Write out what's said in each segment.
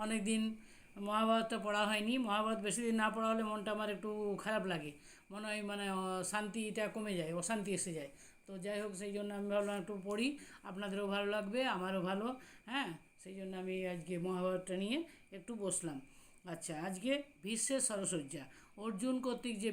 অনেক দিন মহাভারতটা পড়া হয়নি। মহাভারত বেশি দিন না পড়া হলে মনটা আমার একটু খারাপ লাগে, মনে হয় মানে শান্তিটা কমে যায়, অশান্তি এসে যায়। তো যাই হোক, সেই জন্য আমি ভাবলাম একটু পড়ি, আপনাদেরও ভালো লাগবে, আমারও ভালো। হ্যাঁ, সেই জন্য আমি আজকে মহাভারতটা নিয়ে একটু বসলাম। আচ্ছা, আজকে ভীষ্মের সরসজ্জা। অর্জুন কর্তৃক যে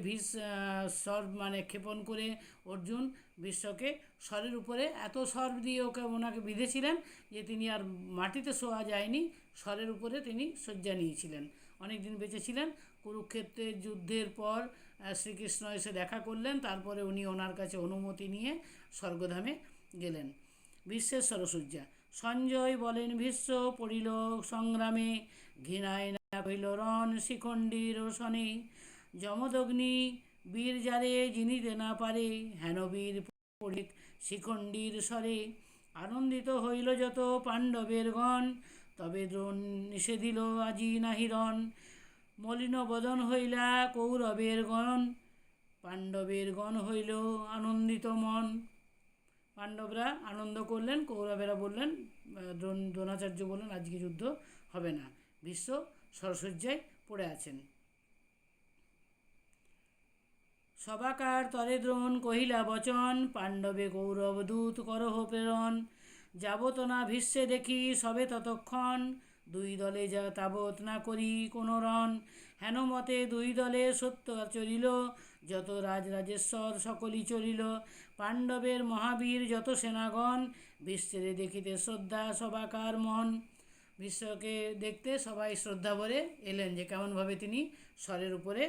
স্বর মানে ক্ষেপণ করে অর্জুন বিশ্বকে স্বরের উপরে এত স্বর দিয়ে ওনাকে বিঁধেছিলেন যে তিনি আর মাটিতে শোয়া যায়নি, স্বরের উপরে তিনি শয্যা নিয়েছিলেন, অনেক দিন বেঁচেছিলেন। কুরুক্ষেত্রের যুদ্ধের পর শ্রীকৃষ্ণ এসে দেখা করলেন, তারপরে উনি ওনার কাছে অনুমতি নিয়ে স্বর্গধামে গেলেন। ভীষ্মের সরসজ্জা। সঞ্জয় বলেন, ভীষ্ম পড়িল সংগ্রামে, ঘৃণায় না কহিল রণ শিখণ্ডীর রোশনে, যমদগ্নি বীর যারে জিনিতে না পারে, হেন বীর পড়িক শিখণ্ডীর স্বরে, আনন্দিত হইল যত পাণ্ডবের গণ, তবে দ্রোণ নিষেধিল আজি নাহি রণ, মলিন বদন হইলা কৌরবের গণ, পাণ্ডবের গণ হইল আনন্দিত মন। পাণ্ডবরা আনন্দ করলেন, কৌরবেরা বললেন, দ্রোণাচার্য বললেন আজকে যুদ্ধ হবে না। ভীষ্ম সরসজ্জায় পড়ে আছেন। সবাকার তরে দ্রোণ কহিলা বচন, পাণ্ডবে কৌরব দূত করহ প্রেরণ, যাবত না ভীষ্মে দেখি সবে ততক্ষণ, দুই দলে যা তাবৎ না করি কোনো রণ, হেন মতে দুই দলে সত্য চলিল, যত রাজরাজেশ্বর সকলই চলিল, পাণ্ডবের মহাবীর যত সেনাগণ, ভীষ্মেরে দেখিতে শ্রদ্ধা সবাকার মন। ভীষ্মকে দেখতে সবাই শ্রদ্ধা ভরে এলেন, যে কেমনভাবে তিনি স্বরের উপরে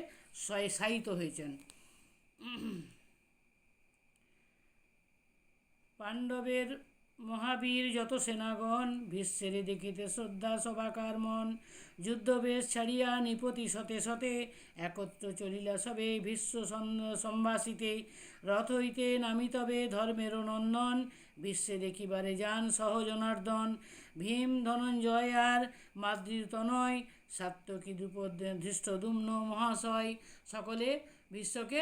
শায়িত হয়েছেন। পাণ্ডবের মহাবীর যত সেনাগণ, ভীষ্মেরে দেখিতে শ্রদ্ধা সবাকার মন, যুদ্ধবেশ ছাড়িয়া নিপতি শতে শতে, একত্র চলিলা সবে ভীষ্ম সম্ভাসিতে, রথ হইতে নামি তবে ধর্মের নন্দন, বিশ্বে দেখিবারে যান সহজনার্দন, ভীম ধনঞ্জয় আর মাদ্রির তনয়, সাত্যকী দ্রুপদ ধৃষ্টদ্যুম্ন মহাশয়, সকলে বিশ্বকে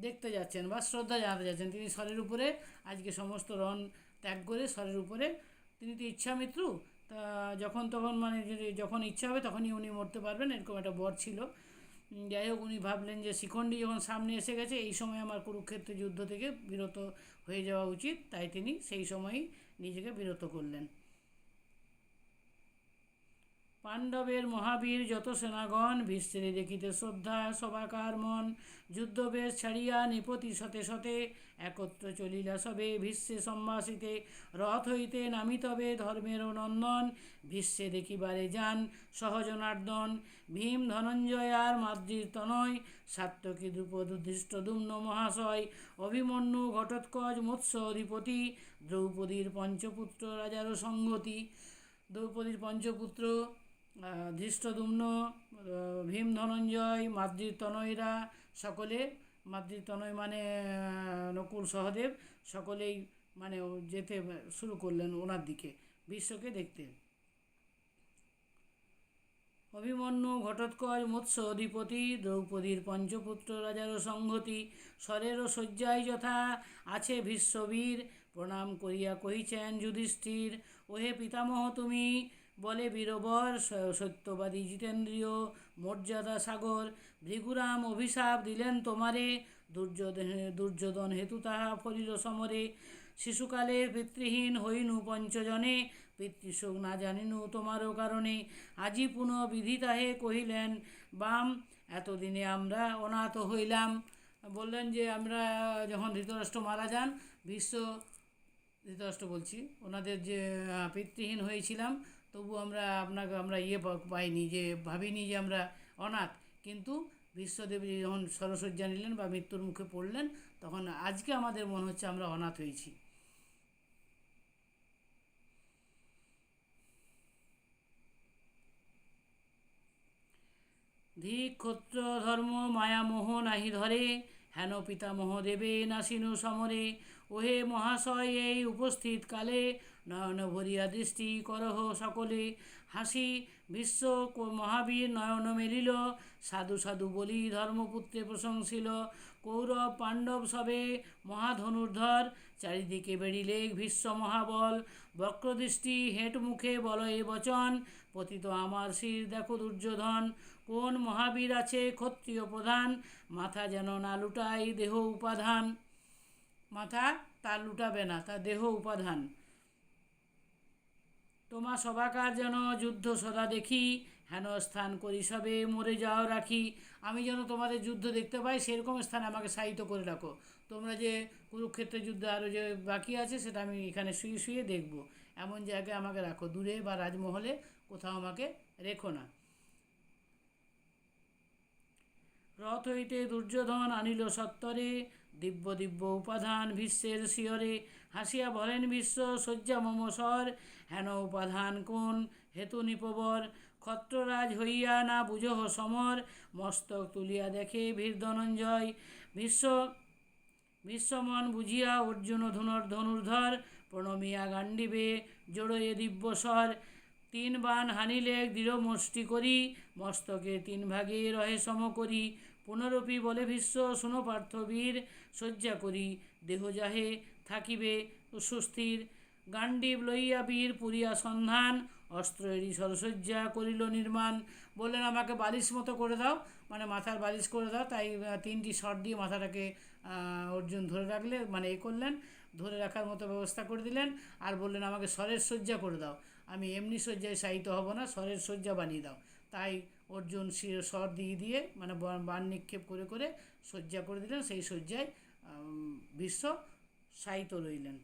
দেখতে যাচ্ছেন বা শ্রদ্ধা জানাতে যাচ্ছেন। তিনি স্বরের উপরে আজকে সমস্ত রণ ত্যাগ করে স্বরের উপরে, তিনি তো ইচ্ছামৃত্যু, তা যখন তখন মানে যখন ইচ্ছা হবে তখনই উনি মরতে পারবেন, এরকম একটা বর ছিল। যাই হোক, উনি ভাবলেন যে শিখণ্ডী যখন সামনে এসে গেছে, এই সময় আমার কুরুক্ষেত্রের যুদ্ধ থেকে বিরত হয়ে যাওয়া উচিত, তাই তিনি সেই সময়ই নিজেকে বিরত করলেন। পাণ্ডবের মহাবীর যত সেনাগণ, ভীষ্মেরে দেখিতে শ্রদ্ধা সবাকার মন, যুদ্ধবেশ ছাড়িয়া নিপতি শতে শতে, একত্র চলিলা সবে ভীষ্মে সম্ভাসিতে, রথ হইতে নামি তবে ধর্মের নন্দন, ভীষ্মে দেখিবারে যান সহজনার্দন, ভীম ধনঞ্জয় আর মাদ্রির তনয়, সাত্যকী দ্রুপদ ধৃষ্টদ্যুম্ন মহাশয়, অভিমন্যু ঘটোৎকচ মৎস্য অধিপতি, দ্রৌপদীর পঞ্চপুত্র রাজার সঙ্গতি। দ্রৌপদীর পঞ্চপুত্র ধৃষ্টদ্যুম্ন, ভীম ধনঞ্জয়, মাদ্রির তনয়রা সকলে, মাদ্রির তনয় মানে নকুল সহদেব, সকলেই মানে যেতে শুরু করলেন ওনার দিকে বিশ্বকে দেখতে। অভিমন্যু ঘটোৎকচ মৎস্য অধিপতি, দ্রৌপদীর পঞ্চপুত্র রাজারও সংহতি, স্বরেরও শয্যায় যথা আছে ভীষ্মবীর, প্রণাম করিয়া কহিছেন যুধিষ্ঠির, ওহে পিতামহ তুমি বলে বীরবর, সত্যবাদী জিতেন্দ্রীয় মর্যাদা সাগর, ভৃগুরাম অভিশাপ দিলেন তোমারে, দুর্যোধন হেতু তাহা ফলিল সমরে, শিশুকালে পিতৃহীন হইনু পঞ্চজনে, পিতৃশোক না জানিনু তোমারও কারণে, আজি পুনঃ বিধিতাহে কহিলেন বাম, এতদিনে আমরা অনাথ হইলাম। বললেন যে আমরা যখন ধৃতরাষ্ট্র মারা যান, ধৃতরাষ্ট্র বলছি, ওনাদের যে পিতৃহীন হয়েছিলাম, তবু আমরা পাইনি, যে ভাবিনি যে আমরা অনাথ, কিন্তু বিশ্বদেবী যখন সরসজ্জা নিলেন বা মৃত্যুর মুখে পড়লেন, তখন আজকে আমাদের মনে হচ্ছে আমরা অনাথ হয়েছি। ধিক ক্ষত্র ধর্ম মায়ামোহ নাহি ধরে, হেন পিতামহ দেবে নাসিনু সমরে, ওহে মহাশয় এই উপস্থিত কালে, নয়ন ভরিয়া দৃষ্টি করহ সকলে, হাসি বিশ্ব মহাবীর নয়ন মেলিল, সাধু সাধু বলি ধর্মপুত্রে প্রশংসিল, কৌরব পাণ্ডব সবে মহাধনুর্ধর, চারিদিকে বেড়িলে ভীষ্ম মহাবল, বক্রদৃষ্টি হেঁট মুখে বল এ বচন, পতিত আমার শির দেখো দুর্যোধন, কোন মহাবীর আছে ক্ষত্রিয় প্রধান, মাথা যেন না লুটাই দেহ উপাধান। মাথা তার লুটাবে না, তার দেহ উপাধান। তোমা সবাকার যেন যুদ্ধ সদা দেখি, হেন স্থান করি সবে মরে যাও রাখি। আমি যেন তোমাদের যুদ্ধ দেখতে পাই, সেরকম স্থানে আমাকে শায়িত করে রাখো। তোমরা যে কুরুক্ষেত্রের যুদ্ধ আরও যে বাকি আছে সেটা আমি এখানে শুয়ে শুয়ে দেখব, এমন জায়গায় আমাকে রাখো, দূরে বা রাজমহলে কোথাও আমাকে রেখো না। রথ হইতে দুর্যোধন আনিল সত্তরে, দিব্য দিব্য উপাধান ভীষ্মের শিয়রে, হাসিয়া বলেন ভীষ্ম শয্যা মম স্বর, হেন উপাধান কোন হেতু নিপবর, ক্ষত্ররাজ হইয়া না বুঝহ সমর, মস্তক তুলিয়া দেখে বীর ধনঞ্জয়, বিশ্বমন বুঝিয়া অর্জুন ধনুর্ধর, প্রণমিয়া গান্ডিবে জোড়য়ে দিব্যস্বর, তিন বাণ হানিলে দৃঢ় মুষ্টি করি, মস্তকে তিন ভাগে রহে সম করি, পুনরপি বলে ভীষ্ম শুনো পার্থবীর, শয্যা করি দেহ যাহে থাকিবে সুস্থির, গান্ডীব লইয়া বীর পুরিয়া সন্ধান, অস্ত্র এরি সরসজ্জা করিল নির্মাণ। বললেন আমাকে বালিশ মতো করে দাও, মানে মাথার বালিশ করে দাও। তাই তিনটি শট দিয়ে মাথাটাকে অর্জুন ধরে রাখলে, মানে করলেন, ধরে রাখার মতো ব্যবস্থা করে দিলেন। আর বললেন আমাকে স্বরের শয্যা করে দাও, আমি এমনি শয্যায় শায়িত হব না, স্বরের শয্যা বানিয়ে দাও। তাই অর্জুন স্বর দিয়ে দিয়ে মানে বাণ নিক্ষেপ করে করে শয্যা করে দিলেন, সেই শয্যায় ভীষ্ম শায়িত রইলেন।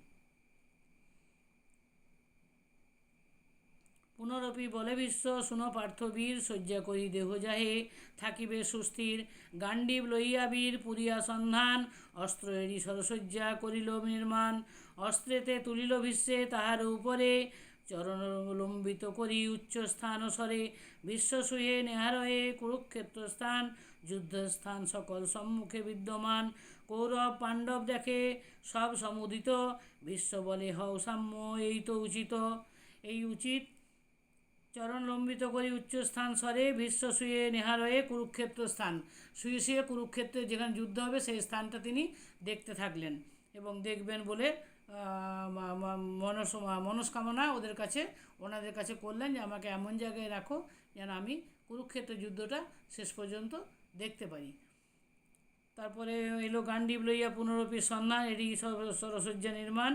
পুনরপি বলে ভীষ্ম শুনো পার্থবীর, শয্যা করি দেহ যাহে থাকিবে সুস্থির, গান্ডীব লইয়া বীর পুরিয়া সন্ধান, অস্ত্র এরি সরসজ্জা করিল নির্মাণ, অস্ত্রেতে তুলিল ভীষ্মে তাহার উপরে, চরণ লম্বিত করি উচ্চ স্থান স্বরে, বিশ্ব শুয়ে নেহারয়ে কুরুক্ষেত্র স্থান, যুদ্ধস্থান সকল সম্মুখে বিদ্যমান, কৌরব পাণ্ডব দেখে সব সমুদিত, ভীষ্ম বলে হও সাম্য এই তো উচিত। এই উচিত চরণ লম্বিত করি উচ্চস্থান স্বরে, ভীষ্ম শুয়ে নেহারয়ে কুরুক্ষেত্র স্থান, শুয়ে শুয়ে কুরুক্ষেত্রে যেখানে যুদ্ধ হবে সেই স্থানটা তিনি দেখতে থাকলেন এবং দেখবেন বলে মনস্কামনা ওনাদের কাছে করলেন যে আমাকে এমন জায়গায় রাখো যেন আমি কুরুক্ষেত্র যুদ্ধটা শেষ পর্যন্ত দেখতে পারি। তারপরে এলো গান্ডীব লইয়া পুনরপি সন্ধান, এটি সরসজ্জা নির্মাণ।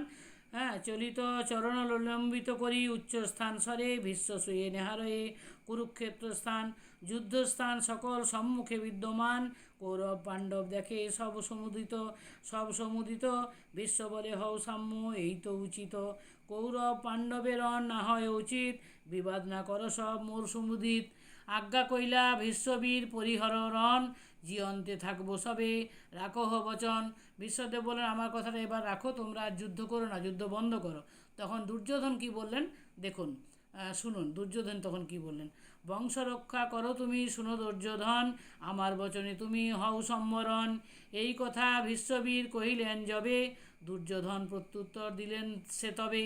চলিত চরণ লম্বিত করি উচ্চ স্থান স্বরে, ভীষ্ম শুয়ে নেহারয়ে কুরুক্ষেত্র স্থান, যুদ্ধস্থান সকল সম্মুখে বিদ্যমান, কৌরব পাণ্ডব দেখে সব সমুদিত, ভীষ্ম বলে হও সাম্য এই তো উচিত, কৌরব পাণ্ডবের না হয় উচিত, বিবাদ না করো সব মোর সমুদিত, আজ্ঞা কইলা ভীষ্মবীর পরিহর রণ, জীবন্তে থাকবো সবে রাখো বচন। বিশ্বদেব বলেন আমার কথাটা এবার রাখো, তোমরা যুদ্ধ করো না, যুদ্ধ বন্ধ করো। তখন দুর্যোধন কি বললেন দেখুন, শুনুন দুর্যোধন তখন কি বললেন। বংশ রক্ষা করো তুমি শুনো দুর্যোধন, আমার বচনে তুমি হও সম্বরণ, এই কথা ভীষ্মবীর কহিলেন যবে, দুর্যোধন প্রত্যুত্তর দিলেন সে তবে,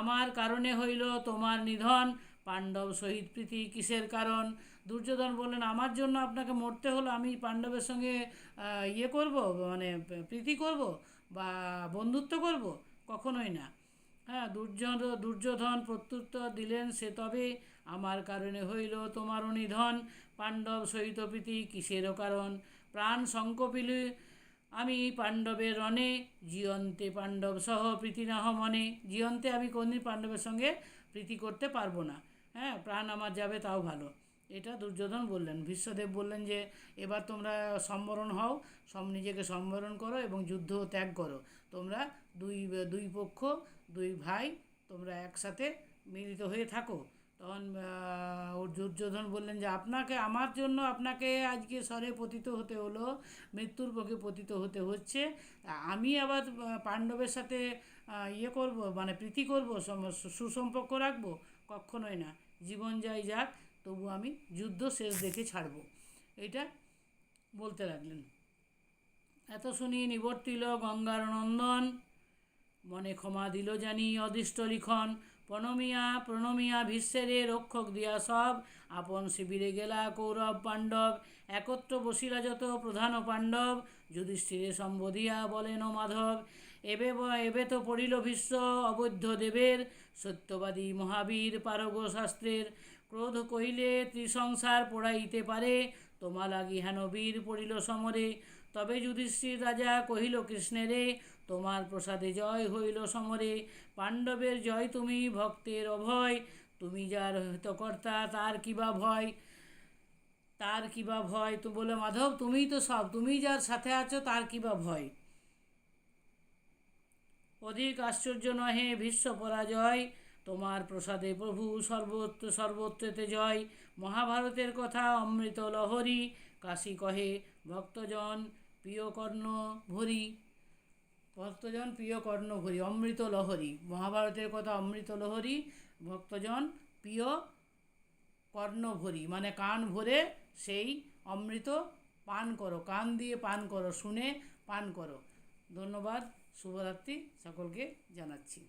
আমার কারণে হইল তোমার নিধন, পাণ্ডব সহিত প্রীতি কিসের কারণ। দুর্যোধন বললেন আমার জন্য আপনাকে মরতে হলো, আমি পাণ্ডবের সঙ্গে করব, মানে প্রীতি করব বা বন্ধুত্ব করব, কখনোই না। দুর্যোধন প্রত্যুত্তর দিলেন সে তবে, আমার কারণে হইল তোমার নিধন, পাণ্ডব সহিত প্রীতি কিসেরও কারণ, প্রাণ সংকপিলে আমি পাণ্ডবের রণে, জীবন্তে পাণ্ডব সহ প্রীতি নাহ মনে, জীবন্তে আমি কোনদিন পাণ্ডবের সঙ্গে প্রীতি করতে পারবো না, প্রাণ আমার যাবে তাও ভালো। এটা দুর্যোধন বললেন। ভীষ্মদেব বললেন যে এবার তোমরা সম্বরণ হও, নিজেকে সম্বরণ করো এবং যুদ্ধ ত্যাগ করো, তোমরা দুই পক্ষ দুই ভাই তোমরা একসাথে মিলিত হয়ে থাকো। তখন দুর্যোধন বললেন যে আমার জন্য আপনাকে আজকে স্বরে পতিত হতে হলো, মৃত্যুর পক্ষে পতিত হতে হচ্ছে, আমি আবার পাণ্ডবের সাথে করব, মানে প্রীতি করব, সুসম্পর্ক রাখবো, কখনোই না, জীবন যাই যাক তবু আমি যুদ্ধ শেষ দেখে ছাড়ব, এইটা বলতে লাগলেন। এত শুনি নিবর্তিল গঙ্গার নন্দন, মনে ক্ষমা দিল জানি অদৃষ্ট লিখন, প্রণমিয়া ভীষ্মেরে রক্ষক দিয়া সব, আপন শিবিরে গেলা কৌরব পাণ্ডব, একত্র বসিলা যত প্রধান পাণ্ডব, যুধিষ্ঠিরে সম্বোধিয়া বলেন মাধব, এবে তো পড়িল ভীষ্ম অবৈধ্য দেবের, সত্যবাদী মহাবীর পারগ শাস্ত্রের। ক্রোধ কইলে ত্রিসংসার পোড়াইতে পারে, তোমা লাগি হেন বীর পড়িল সমরে। তবে যুধিষ্ঠির রাজা কহিল কৃষ্ণেরে, তোমার প্রসাদে জয় হইল সমরে। পাণ্ডবের জয় তুমি ভক্তের অভয়, তুমি যার হিতকর্তা তার কিবা ভয়, তার কিবা ভয়। তো বলে মাধব তুমিই তো সব, তুমি যার সাথে আছো তার কিবা ভয়। অধিক আশ্চর্য নহে ভীষ্ম পরাজয়, তোমার প্রসাদে প্রভু সর্বত্রেতে জয়। মহাভারতের কথা অমৃত লহরী, কাশী কহে ভক্তজন প্রিয় কর্ণ ভরি। ভক্তজন প্রিয় কর্ণ ভরি, অমৃত লহরী, মহাভারতের কথা অমৃত লহরী, ভক্তজন প্রিয় কর্ণ ভরি, মানে কান ভরে সেই অমৃত পান করো, কান দিয়ে পান করো, শুনে পান করো। ধন্যবাদ, শুভরাত্রি সকলকে জানাচ্ছি।